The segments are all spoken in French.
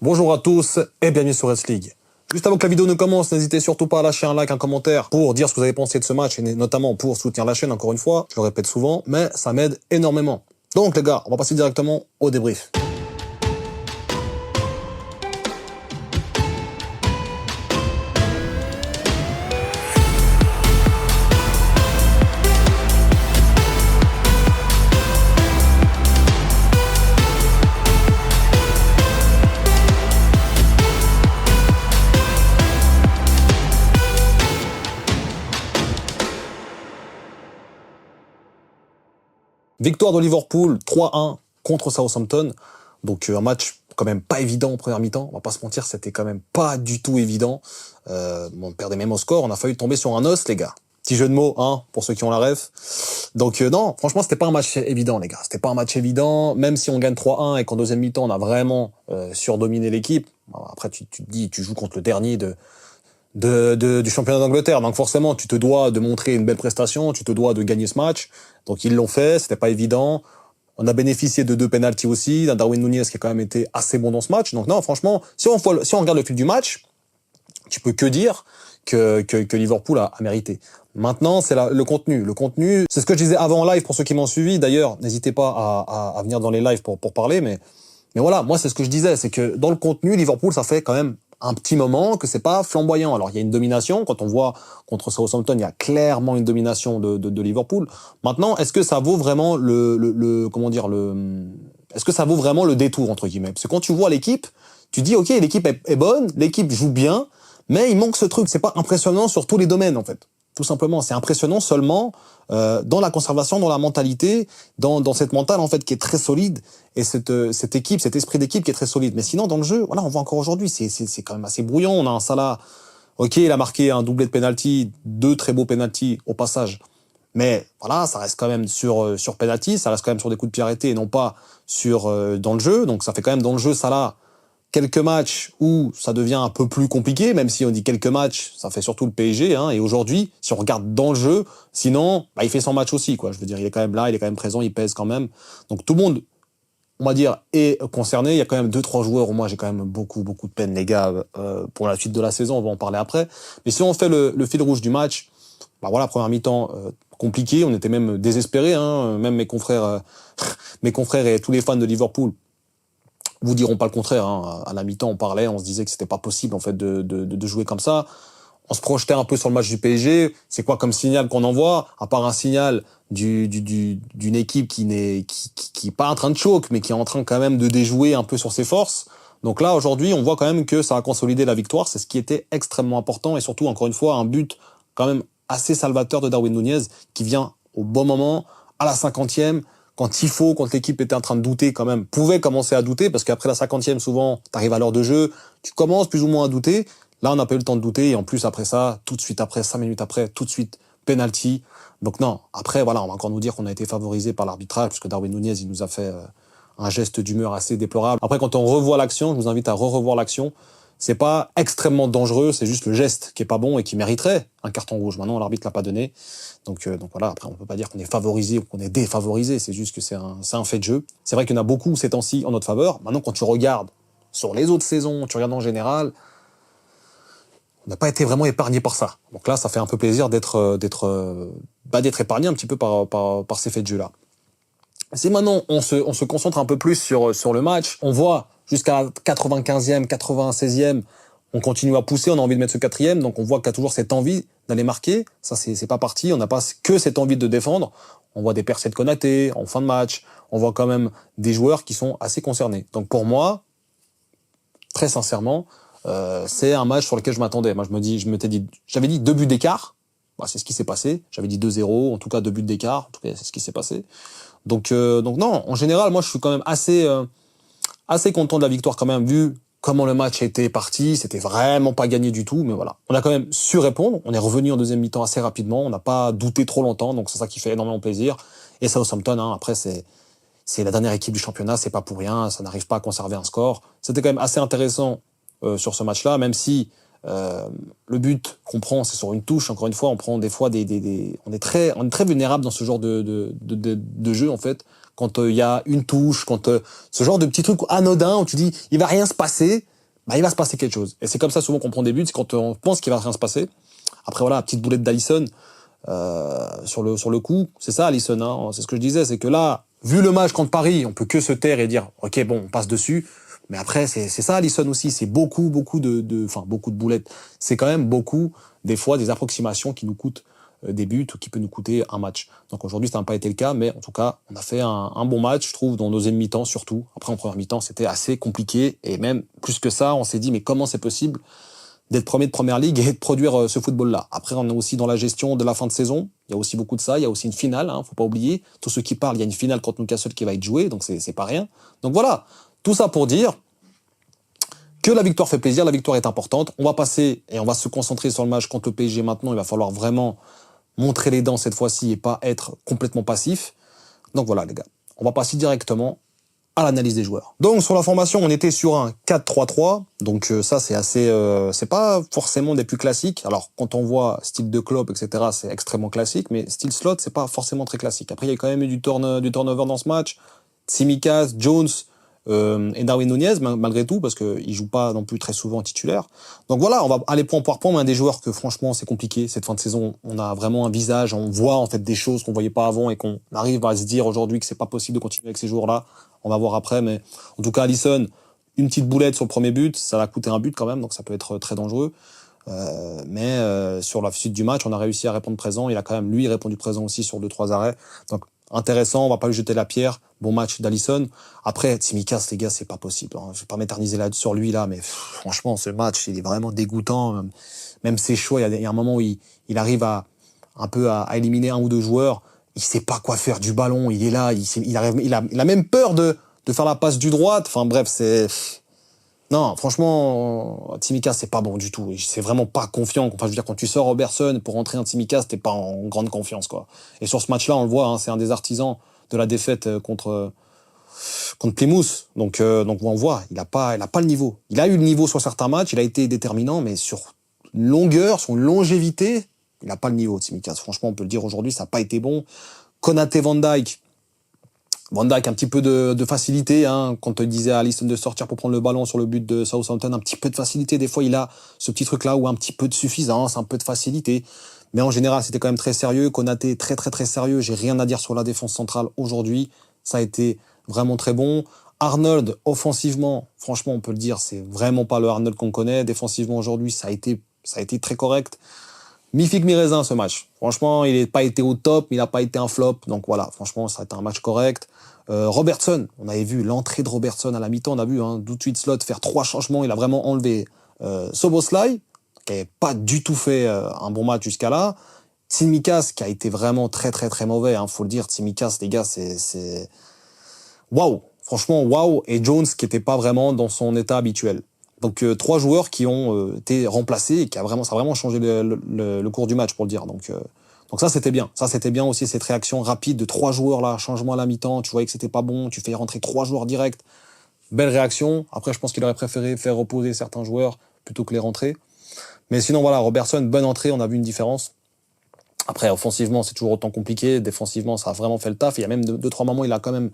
Bonjour à tous et bienvenue sur Reds League. Juste avant que la vidéo ne commence, n'hésitez surtout pas à lâcher un like, un commentaire pour dire ce que vous avez pensé de ce match et notamment pour soutenir la chaîne, encore une fois. Je le répète souvent, mais ça m'aide énormément. Donc les gars, on va passer directement au débrief. Victoire de Liverpool 3-1 contre Southampton. Donc un match quand même pas évident en première mi-temps. On va pas se mentir, c'était quand même pas du tout évident. On perdait même au score. On a failli tomber sur un os, les gars. Petit jeu de mots, hein, pour ceux qui ont la ref. Donc non, franchement, c'était pas un match évident, les gars. C'était pas un match évident. Même si on gagne 3-1 et qu'en deuxième mi-temps, on a vraiment surdominé l'équipe. Après, tu te dis, tu joues contre le dernier du championnat d'Angleterre. Donc forcément, tu te dois de montrer une belle prestation, tu te dois de gagner ce match. Donc ils l'ont fait, c'était pas évident. On a bénéficié de 2 pénaltys aussi, d'un Darwin Núñez qui a quand même été assez bon dans ce match. Donc non, franchement, si on regarde le fil du match, tu peux que dire que Liverpool a mérité. Maintenant, c'est le contenu. Le contenu, c'est ce que je disais avant en live pour ceux qui m'ont suivi. D'ailleurs, n'hésitez pas à venir dans les lives pour parler. Mais voilà, moi, c'est ce que je disais. C'est que dans le contenu, Liverpool, ça fait quand même un petit moment que c'est pas flamboyant. Alors, il y a une domination. Quand on voit contre Southampton, il y a clairement une domination de Liverpool. Maintenant, est-ce que ça vaut vraiment est-ce que ça vaut vraiment le détour, entre guillemets? Parce que quand tu vois l'équipe, tu dis, OK, l'équipe est bonne, l'équipe joue bien, mais il manque ce truc. C'est pas impressionnant sur tous les domaines, en fait. Tout simplement, c'est impressionnant seulement dans la conservation, dans la mentalité, dans cette mentale en fait qui est très solide et cette équipe, cet esprit d'équipe qui est très solide. Mais sinon dans le jeu, voilà, on voit encore aujourd'hui, c'est quand même assez brouillon. On a un Salah, ok, il a marqué un doublé de penalty, 2 très beaux penalty au passage. Mais voilà, ça reste quand même sur penalty, ça reste quand même sur des coups de pied arrêtés et non pas sur dans le jeu. Donc ça fait quand même dans le jeu Salah quelques matchs où ça devient un peu plus compliqué, même si on dit quelques matchs, ça fait surtout le PSG, hein, et aujourd'hui, si on regarde dans le jeu, sinon, il fait son match aussi, quoi. Je veux dire, il est quand même là, il est quand même présent, il pèse quand même. Donc tout le monde, on va dire, est concerné. Il y a quand même 2-3 joueurs où moi j'ai quand même beaucoup de peine, les gars, pour la suite de la saison, on va en parler après. Mais si on fait le fil rouge du match, voilà, première mi-temps compliqué, on était même désespérés, hein, même mes confrères et tous les fans de Liverpool vous diront pas le contraire, hein. À la mi-temps, on parlait, on se disait que c'était pas possible en fait de jouer comme ça. On se projetait un peu sur le match du PSG. C'est quoi comme signal qu'on envoie, à part un signal d'une équipe qui est pas en train de choke, mais qui est en train quand même de déjouer un peu sur ses forces. Donc là, aujourd'hui, on voit quand même que ça a consolidé la victoire. C'est ce qui était extrêmement important et surtout, encore une fois, un but quand même assez salvateur de Darwin Núñez qui vient au bon moment, à la 50e. Quand il faut, quand l'équipe était en train de douter quand même, pouvait commencer à douter, parce qu'après la 50e, souvent, t'arrives à l'heure de jeu, tu commences plus ou moins à douter. Là, on n'a pas eu le temps de douter, et en plus, après ça, tout de suite après, 5 minutes après, tout de suite, penalty. Donc non, après, voilà, on va encore nous dire qu'on a été favorisé par l'arbitrage, puisque Darwin Núñez, il nous a fait un geste d'humeur assez déplorable. Après, quand on revoit l'action, je vous invite à revoir l'action. C'est pas extrêmement dangereux, c'est juste le geste qui est pas bon et qui mériterait un carton rouge. Maintenant, l'arbitre l'a pas donné. Donc voilà, après, on peut pas dire qu'on est favorisé ou qu'on est défavorisé, c'est juste que c'est un fait de jeu. C'est vrai qu'il y en a beaucoup ces temps-ci en notre faveur. Maintenant, quand tu regardes sur les autres saisons, tu regardes en général, on n'a pas été vraiment épargné par ça. Donc là, ça fait un peu plaisir d'être épargné un petit peu par ces faits de jeu-là. Si maintenant, on se concentre un peu plus sur le match, on voit jusqu'à la 95e, 96e, on continue à pousser, on a envie de mettre ce 4e, donc on voit qu'il y a toujours cette envie d'aller marquer. Ça, c'est pas parti, on n'a pas que cette envie de défendre. On voit des percées de Konaté en fin de match, on voit quand même des joueurs qui sont assez concernés. Donc pour moi, très sincèrement, c'est un match sur lequel je m'attendais. Moi, j'avais dit 2 buts d'écart. C'est ce qui s'est passé. J'avais dit 2-0, en tout cas 2 buts d'écart. En tout cas, c'est ce qui s'est passé. Donc non, en général, moi, je suis quand même assez content de la victoire quand même, vu comment le match était parti. C'était vraiment pas gagné du tout, mais voilà. On a quand même su répondre. On est revenu en deuxième mi-temps assez rapidement. On n'a pas douté trop longtemps, donc c'est ça qui fait énormément plaisir. Et Southampton, hein, après, c'est la dernière équipe du championnat, c'est pas pour rien. Ça n'arrive pas à conserver un score. C'était quand même assez intéressant sur ce match-là, même si le but qu'on prend, c'est sur une touche. Encore une fois, on prend des fois on est très vulnérable dans ce genre de jeu en fait. Quand il y a une touche, quand ce genre de petit truc anodin où tu dis il va rien se passer, bah, il va se passer quelque chose. Et c'est comme ça souvent qu'on prend des buts, c'est quand on pense qu'il va rien se passer. Après voilà, petite boulette d'Alisson sur le coup, c'est ça Alisson, hein, c'est ce que je disais, c'est que là, vu le match contre Paris, on peut que se taire et dire ok bon, on passe dessus. Mais après c'est ça Alisson aussi, c'est beaucoup beaucoup beaucoup de boulettes. C'est quand même beaucoup des fois des approximations qui nous coûtent des buts ou qui peut nous coûter un match. Donc aujourd'hui, ça n'a pas été le cas, mais en tout cas, on a fait un bon match, je trouve, dans nos deuxième mi-temps surtout. Après, en première mi-temps, c'était assez compliqué et même plus que ça, on s'est dit mais comment c'est possible d'être premier de première ligue et de produire ce football-là. Après, on est aussi dans la gestion de la fin de saison. Il y a aussi beaucoup de ça. Il y a aussi une finale, hein, faut pas oublier. Tous ceux qui parlent, il y a une finale contre Newcastle qui va être jouée, donc c'est pas rien. Donc voilà, tout ça pour dire que la victoire fait plaisir, la victoire est importante. On va passer et on va se concentrer sur le match contre le PSG maintenant. Il va falloir vraiment montrer les dents cette fois-ci et pas être complètement passif. Donc voilà les gars, on va passer directement à l'analyse des joueurs. Donc sur la formation, on était sur un 4-3-3. Donc ça c'est assez, c'est pas forcément des plus classiques. Alors quand on voit style de Klopp, etc., c'est extrêmement classique, mais style slot, c'est pas forcément très classique. Après il y a quand même eu du turnover dans ce match. Tsimikas, Jones et Darwin Nunez malgré tout parce que il joue pas non plus très souvent titulaire. Donc voilà, on va aller point par point. Mais un des joueurs que franchement c'est compliqué cette fin de saison. On a vraiment un visage, on voit en fait des choses qu'on voyait pas avant et qu'on arrive à se dire aujourd'hui que c'est pas possible de continuer avec ces joueurs-là. On va voir après, mais en tout cas Alisson, une petite boulette sur le premier but, ça va coûter un but quand même, donc ça peut être très dangereux. Mais sur la suite du match, on a réussi à répondre présent. Il a quand même lui répondu présent aussi sur 2-3 arrêts. Donc intéressant, on va pas lui jeter la pierre. Bon match d'Alisson. Après, Tsimikas, les gars, c'est pas possible. Hein. Je vais pas m'éterniser là sur lui là, mais franchement, ce match, il est vraiment dégoûtant. Même ses choix, il y a un moment où il arrive à un peu à éliminer un ou deux joueurs. Il sait pas quoi faire du ballon. Il est là, il a même peur de faire la passe du droite. Enfin bref, c'est non, franchement, Tsimikas, c'est pas bon du tout. C'est vraiment pas confiant. Enfin, je veux dire, quand tu sors Robertson pour rentrer un Tsimikas, t'es pas en grande confiance, quoi. Et sur ce match-là, on le voit, hein, c'est un des artisans de la défaite contre Plymouth. Donc on voit, il a pas le niveau. Il a eu le niveau sur certains matchs, il a été déterminant, mais sur une longueur, sur une longévité, il a pas le niveau, Tsimikas. Franchement, on peut le dire aujourd'hui, ça a pas été bon. Konaté, Van Dijk, un petit peu de facilité, hein, quand on disait à Alisson de sortir pour prendre le ballon sur le but de Southampton, un petit peu de facilité. Des fois, il a ce petit truc-là où un petit peu de suffisance, un peu de facilité. Mais en général, c'était quand même très sérieux. Konaté, très très très sérieux. J'ai rien à dire sur la défense centrale aujourd'hui. Ça a été vraiment très bon. Arnold, offensivement, franchement, on peut le dire, c'est vraiment pas le Arnold qu'on connaît. Défensivement, aujourd'hui, ça a été très correct. Mi-figue, mi-raisin, ce match. Franchement, il n'a pas été au top, mais il n'a pas été un flop. Donc voilà, franchement, ça a été un match correct. Robertson, on avait vu l'entrée de Robertson à la mi-temps, on a vu tout de suite Slot faire 3 changements, il a vraiment enlevé Szoboszlai, qui n'avait pas du tout fait un bon match jusqu'à là. Tsimikas, qui a été vraiment très très très mauvais, hein, faut le dire. Tsimikas, les gars, c'est waouh, franchement waouh. Et Jones, qui n'était pas vraiment dans son état habituel. Donc 3 joueurs qui ont été remplacés et ça a vraiment changé le cours du match, pour le dire. Donc ça c'était bien. Ça c'était bien aussi, cette réaction rapide de 3 joueurs là, changement à la mi-temps. Tu voyais que c'était pas bon, tu fais rentrer 3 joueurs directs. Belle réaction. Après, je pense qu'il aurait préféré faire reposer certains joueurs plutôt que les rentrer. Mais sinon voilà, Robertson, bonne entrée, on a vu une différence. Après, offensivement, c'est toujours autant compliqué. Défensivement, ça a vraiment fait le taf. Il y a même 2-3 moments, il a quand même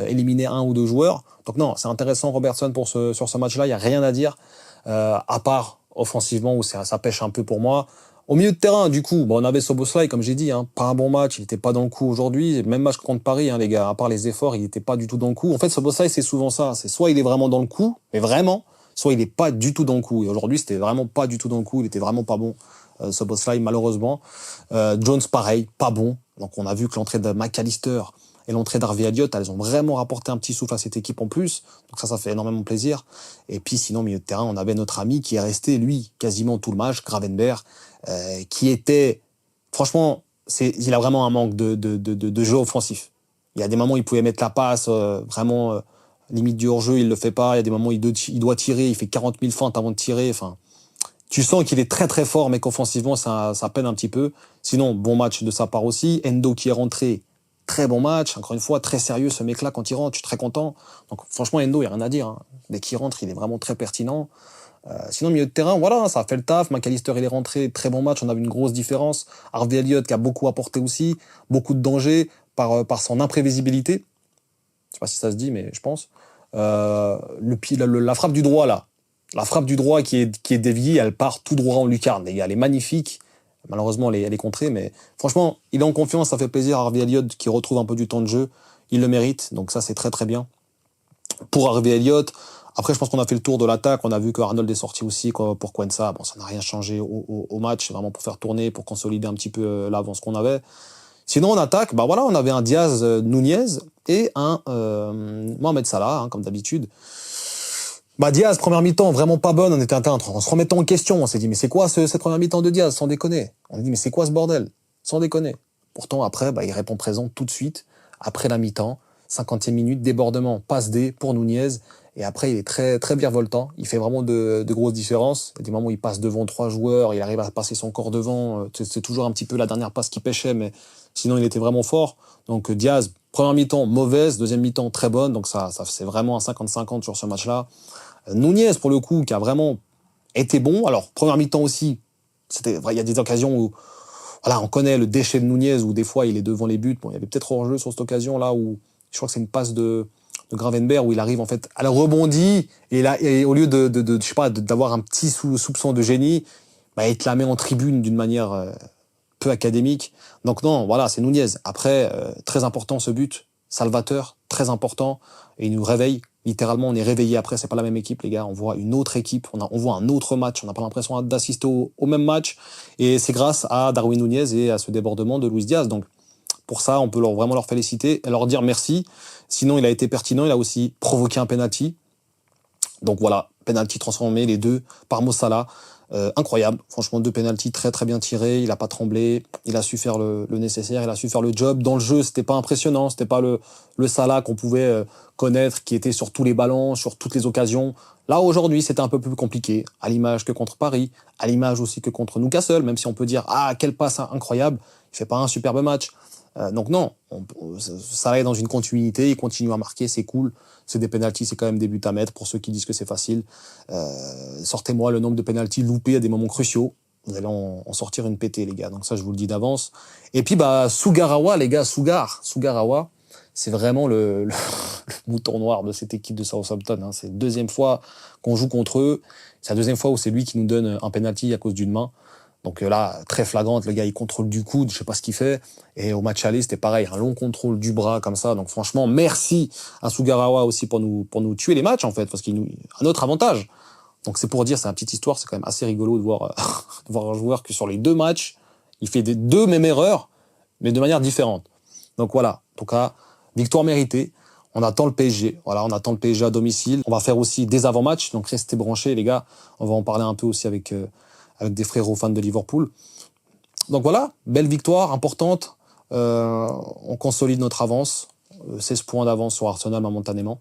éliminé 1 ou 2 joueurs. Donc non, c'est intéressant, Robertson, sur ce match-là. Il n'y a rien à dire, à part offensivement, où ça pêche un peu pour moi. Au milieu de terrain, du coup, on avait Szoboszlai, comme j'ai dit, hein, pas un bon match. Il n'était pas dans le coup aujourd'hui. Même match contre Paris, hein, les gars. À part les efforts, il n'était pas du tout dans le coup. En fait, Szoboszlai, c'est souvent ça. C'est soit il est vraiment dans le coup, mais vraiment, soit il n'est pas du tout dans le coup. Et aujourd'hui, c'était vraiment pas du tout dans le coup. Il était vraiment pas bon. Szoboszlai, malheureusement. Jones, pareil, pas bon. Donc on a vu que l'entrée de McAllister et l'entrée d'Harvey Elliott, elles ont vraiment rapporté un petit souffle à cette équipe en plus. Donc ça fait énormément plaisir. Et puis sinon, au milieu de terrain, on avait notre ami qui est resté, lui, quasiment tout le match, Gravenberch, qui était... Franchement, il a vraiment un manque de jeu offensif. Il y a des moments où il pouvait mettre la passe, vraiment limite du hors-jeu, il le fait pas. Il y a des moments où il doit tirer, il fait 40 000 feintes avant de tirer. Enfin, tu sens qu'il est très très fort, mais qu'offensivement, ça peine un petit peu. Sinon, bon match de sa part aussi. Endo qui est rentré, très bon match. Encore une fois, très sérieux ce mec-là quand il rentre, je suis très content. Donc franchement, Endo, il n'y a rien à dire. Hein. Dès qu'il rentre, il est vraiment très pertinent. Sinon, milieu de terrain, voilà, ça a fait le taf. McAllister, il est rentré, très bon match. On a vu une grosse différence. Harvey Elliott qui a beaucoup apporté aussi, beaucoup de danger par son imprévisibilité. Je sais pas si ça se dit, mais je pense. La frappe du droit, là. La frappe du droit qui est déviée, elle part tout droit en lucarne, les gars. Elle est magnifique. Malheureusement, elle est contrée, mais franchement, il est en confiance, ça fait plaisir à Harvey Elliott qui retrouve un peu du temps de jeu. Il le mérite, donc ça, c'est très très bien. Pour Harvey Elliott, après, je pense qu'on a fait le tour de l'attaque. On a vu que Arnold est sorti aussi pour Quensa. Bon, ça n'a rien changé au match, vraiment pour faire tourner, pour consolider un petit peu l'avance qu'on avait. Sinon, en attaque, bah voilà, on avait un Diaz Nunez et un Mohamed Salah, hein, comme d'habitude. Bah Diaz, première mi-temps, vraiment pas bonne, on était en se remettant en question, on s'est dit mais c'est quoi cette première mi-temps de Diaz, sans déconner. On s'est dit mais c'est quoi ce bordel, sans déconner. Pourtant après, bah, il répond présent tout de suite, après la mi-temps, 50e minute, débordement, passe D pour Nunez, et après il est très très virevoltant, il fait vraiment de grosses différences. Il y a des moments où il passe devant 3 joueurs, il arrive à passer son corps devant, c'est toujours un petit peu la dernière passe qui pêchait, mais sinon il était vraiment fort. Donc Diaz, première mi-temps mauvaise, deuxième mi-temps très bonne, donc ça c'est vraiment un 50-50 sur ce match-là. Nunez, pour le coup, qui a vraiment été bon. Alors, première mi-temps aussi, il y a des occasions où, voilà, on connaît le déchet de Nunez, où des fois, il est devant les buts. Bon, il y avait peut-être hors-jeu sur cette occasion-là, où je crois que c'est une passe de Gravenberch, où il arrive, en fait, à la rebondie, et là, et au lieu je sais pas, d'avoir un petit soupçon de génie, bah, il te la met en tribune d'une manière peu académique. Donc non, voilà, c'est Nunez. Après, très important ce but, salvateur, très important, et il nous réveille. Littéralement, on est réveillé après, c'est pas la même équipe, les gars. On voit une autre équipe, on voit un autre match. On n'a pas l'impression d'assister au même match. Et c'est grâce à Darwin Nunez et à ce débordement de Luis Diaz. Donc, pour ça, on peut vraiment leur féliciter et leur dire merci. Sinon, il a été pertinent. Il a aussi provoqué un penalty. Donc voilà, penalty transformé, les deux par Mo Salah. Incroyable, franchement 2 penaltys très très bien tirés, il a pas tremblé, il a su faire le nécessaire, il a su faire le job. Dans le jeu, c'était pas impressionnant, c'était pas le Salah qu'on pouvait connaître, qui était sur tous les ballons, sur toutes les occasions. Là aujourd'hui, c'était un peu plus compliqué, à l'image que contre Paris, à l'image aussi que contre Newcastle, même si on peut dire ah quelle passe incroyable, il fait pas un superbe match. Donc non, Salah est dans une continuité, il continue à marquer, c'est cool. C'est des pénaltys, c'est quand même des buts à mettre pour ceux qui disent que c'est facile. Sortez-moi le nombre de pénaltys loupés à des moments cruciaux. Vous allez en sortir une pétée, les gars. Donc ça, je vous le dis d'avance. Et puis, bah, Sugarawa, les gars, Sugarawa, c'est vraiment le mouton noir de cette équipe de Southampton. Hein. C'est la deuxième fois qu'on joue contre eux. C'est la deuxième fois où c'est lui qui nous donne un penalty à cause d'une main. Donc là, très flagrante, le gars, il contrôle du coude, je sais pas ce qu'il fait. Et au match aller, c'était pareil, un long contrôle du bras comme ça. Donc franchement, merci à Sugarawa aussi pour nous tuer les matchs, en fait, parce qu'il nous un autre avantage. Donc c'est pour dire, c'est une petite histoire, c'est quand même assez rigolo de voir, de voir un joueur que sur les 2 matchs, il fait des 2 mêmes erreurs, mais de manière différente. Donc voilà, en tout cas, victoire méritée. On attend le PSG. Voilà, on attend le PSG à domicile. On va faire aussi des avant-matchs, donc restez branchés, les gars. On va en parler un peu aussi avec des frérots fans de Liverpool. Donc voilà, belle victoire, importante. On consolide notre avance. 16 points d'avance sur Arsenal momentanément.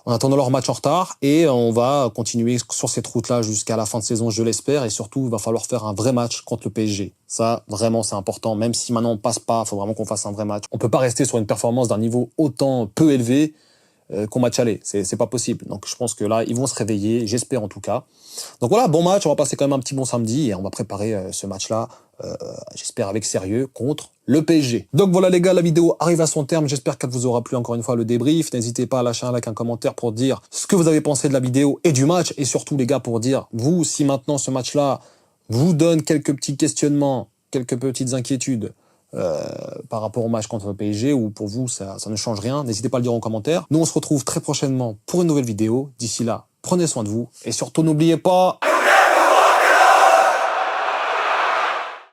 En attendant leur match en retard. Et on va continuer sur cette route-là jusqu'à la fin de saison, je l'espère. Et surtout, il va falloir faire un vrai match contre le PSG. Ça, vraiment, c'est important. Même si maintenant on passe pas, il faut vraiment qu'on fasse un vrai match. On peut pas rester sur une performance d'un niveau autant peu élevé qu'on match aller. C'est pas possible. Donc je pense que là, ils vont se réveiller, j'espère en tout cas. Donc voilà, bon match, on va passer quand même un petit bon samedi et on va préparer ce match-là, j'espère avec sérieux, contre le PSG. Donc voilà les gars, la vidéo arrive à son terme, j'espère qu'elle vous aura plu encore une fois le débrief. N'hésitez pas à lâcher un like, un commentaire pour dire ce que vous avez pensé de la vidéo et du match, et surtout les gars pour dire, vous, si maintenant ce match-là vous donne quelques petits questionnements, quelques petites inquiétudes, par rapport au match contre le PSG, ou pour vous ça ne change rien, n'hésitez pas à le dire en commentaire. Nous on se retrouve très prochainement pour une nouvelle vidéo. D'ici là, prenez soin de vous et surtout n'oubliez pas...